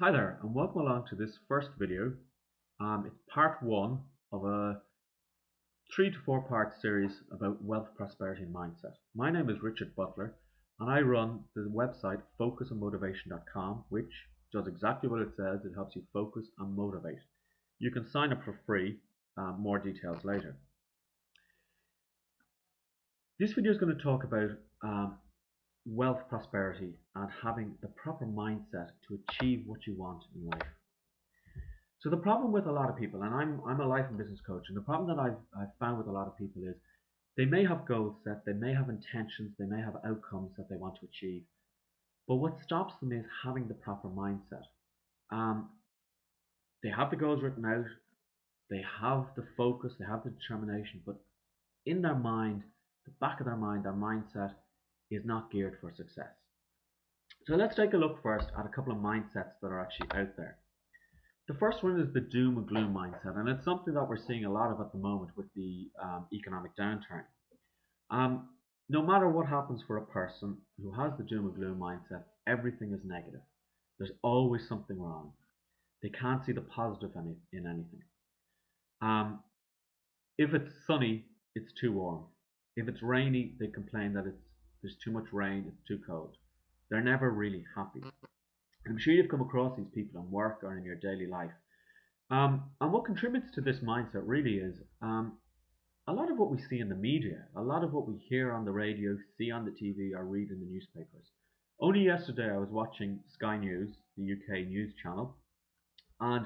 Hi there, and welcome along to this first video. It's part one of a 3 to 4 part series about wealth, prosperity, and mindset. My name is Richard Butler, and I run the website focusandmotivation.com, which does exactly what it says. It helps you focus and motivate. You can sign up for free. More details later. This video is going to talk about wealth, prosperity, and having the proper mindset to achieve what you want in life. So the problem with a lot of people, and I'm a life and business coach, and the problem that I've found with a lot of people is they may have goals set, they may have intentions, they may have outcomes that they want to achieve, but what stops them is having the proper mindset. They have the goals written out, they have the focus, they have the determination, but in their mind, the back of their mind, their mindset is not geared for success. So let's take a look first at a couple of mindsets that are actually out there. The first one is the doom and gloom mindset, and it's something that we're seeing a lot of at the moment with the economic downturn. No matter what happens for a person who has the doom and gloom mindset, everything is negative. There's always something wrong. They can't see the positive in anything. If it's sunny, it's too warm. If it's rainy, they complain that there's too much rain, it's too cold. They're never really happy. I'm sure you've come across these people in work or in your daily life. And what contributes to this mindset really is a lot of what we see in the media, a lot of what we hear on the radio, see on the TV, or read in the newspapers. Only yesterday I was watching Sky News, the UK news channel, and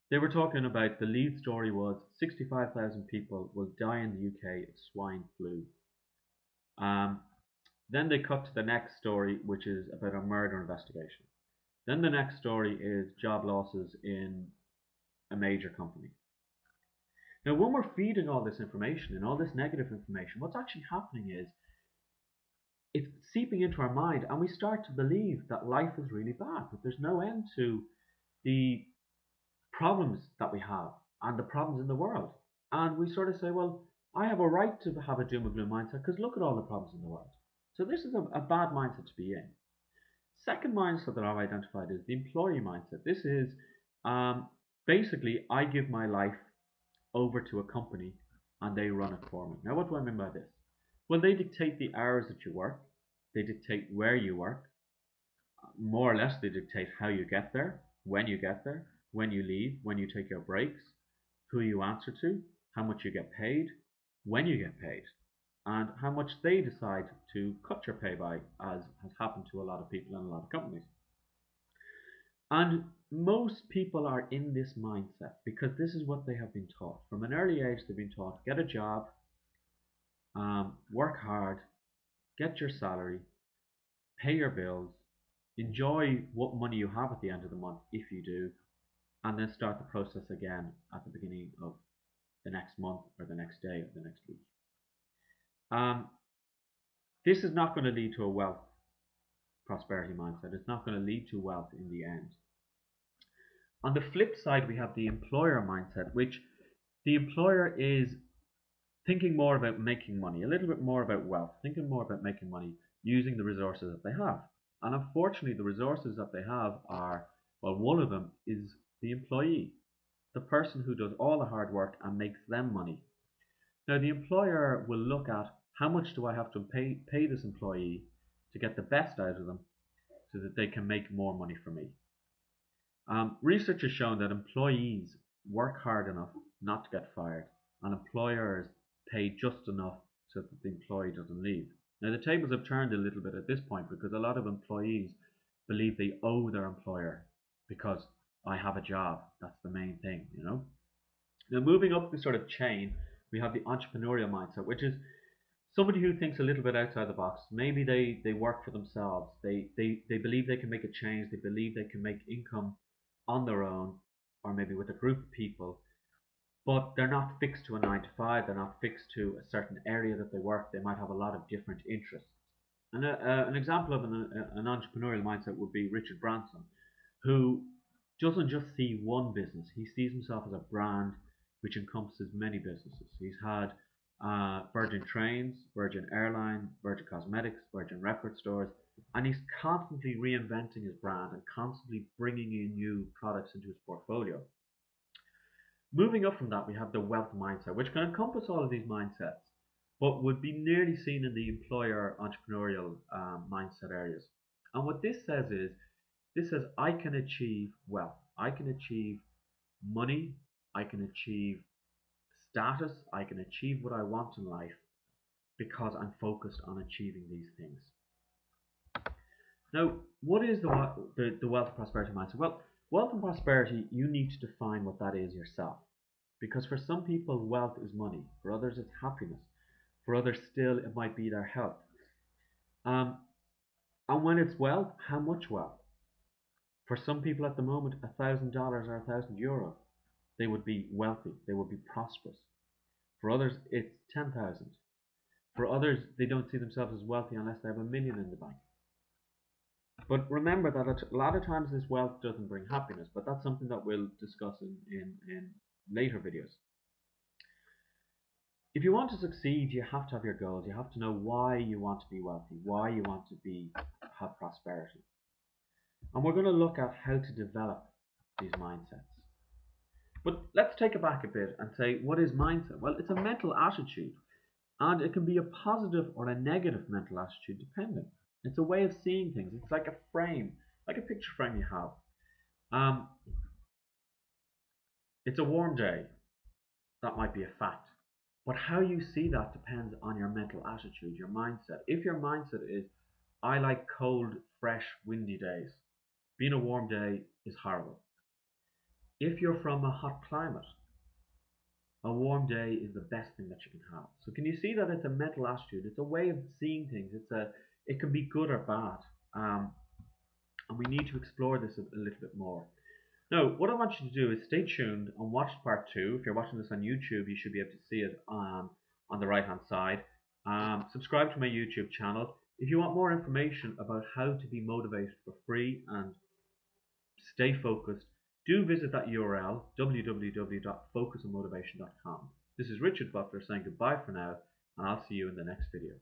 they were talking about the lead story was 65,000 people will die in the UK of swine flu. Then they cut to the next story, which is about a murder investigation. Then the next story is job losses in a major company. Now, when we're feeding all this information and all this negative information, what's actually happening is it's seeping into our mind, and we start to believe that life is really bad, that there's no end to the problems that we have and the problems in the world. And we sort of say, well, I have a right to have a doom and gloom mindset because look at all the problems in the world. So this is a bad mindset to be in. Second mindset that I've identified is the employee mindset. This is basically I give my life over to a company and they run it for me. Now, what do I mean by this? Well, they dictate the hours that you work, they dictate where you work, more or less they dictate how you get there, when you leave, when you take your breaks, who you answer to, how much you get paid, when you get paid, and how much they decide to cut your pay by, as has happened to a lot of people and a lot of companies. And most people are in this mindset because this is what they have been taught. From an early age, they've been taught, get a job, work hard, get your salary, pay your bills, enjoy what money you have at the end of the month, if you do, and then start the process again at the beginning of the next month or the next day or the next week. This is not going to lead to a wealth prosperity mindset. It's not going to lead to wealth in the end. On the flip side, we have the employer mindset, which the employer is thinking more about making money, a little bit more about wealth, thinking more about making money using the resources that they have. And unfortunately, the resources that they have are, well, one of them is the employee, the person who does all the hard work and makes them money. Now, the employer will look at how much do I have to pay this employee to get the best out of them so that they can make more money for me. Research has shown that employees work hard enough not to get fired, and employers pay just enough so that the employee doesn't leave. Now, the tables have turned a little bit at this point because a lot of employees believe they owe their employer because I have a job. That's the main thing, you know. Now, moving up the sort of chain, we have the entrepreneurial mindset, which is somebody who thinks a little bit outside the box. Maybe they work for themselves. They believe they can make a change. They believe they can make income on their own, or maybe with a group of people, but they're not fixed to a 9 to 5. They're not fixed to a certain area that they work. They might have a lot of different interests. And an example of an entrepreneurial mindset would be Richard Branson, who doesn't just see one business. He sees himself as a brand which encompasses many businesses. He's had Virgin Trains, Virgin Airline, Virgin Cosmetics, Virgin Record Stores. and he's constantly reinventing his brand and constantly bringing in new products into his portfolio. Moving up from that, we have the wealth mindset, which can encompass all of these mindsets, but would be nearly seen in the employer entrepreneurial mindset areas. And what this says is, this says I can achieve wealth, I can achieve money, I can achieve status, I can achieve what I want in life because I'm focused on achieving these things. Now, what is the wealth and prosperity mindset? Well, wealth and prosperity, you need to define what that is yourself. Because for some people, wealth is money. For others, it's happiness. For others, still, it might be their health. Um, and when it's wealth, how much wealth? For some people at the moment, $1,000 or €1,000, they would be wealthy. They would be prosperous. For others, it's 10,000. For others, they don't see themselves as wealthy unless they have $1 million in the bank. But remember that a lot of times this wealth doesn't bring happiness, but that's something that we'll discuss in later videos. If you want to succeed, you have to have your goals. You have to know why you want to be wealthy, why you want to have prosperity. And we're going to look at how to develop these mindsets. But let's take it back a bit and say, what is mindset? Well, it's a mental attitude, and it can be a positive or a negative mental attitude depending. It's a way of seeing things. It's like a frame, like a picture frame you have. It's a warm day. That might be a fact. But how you see that depends on your mental attitude, your mindset. If your mindset is, I like cold, fresh, windy days, being a warm day is horrible. If you're from a hot climate, a warm day is the best thing that you can have. So can you see that it's a mental attitude? It's a way of seeing things. It can be good or bad. And we need to explore this a little bit more. Now, what I want you to do is stay tuned and watch part 2. If you're watching this on YouTube, you should be able to see it on the right hand side. Subscribe to my YouTube channel. If you want more information about how to be motivated for free and stay focused, do visit that URL, www.focusonmotivation.com. This is Richard Butler saying goodbye for now, and I'll see you in the next video.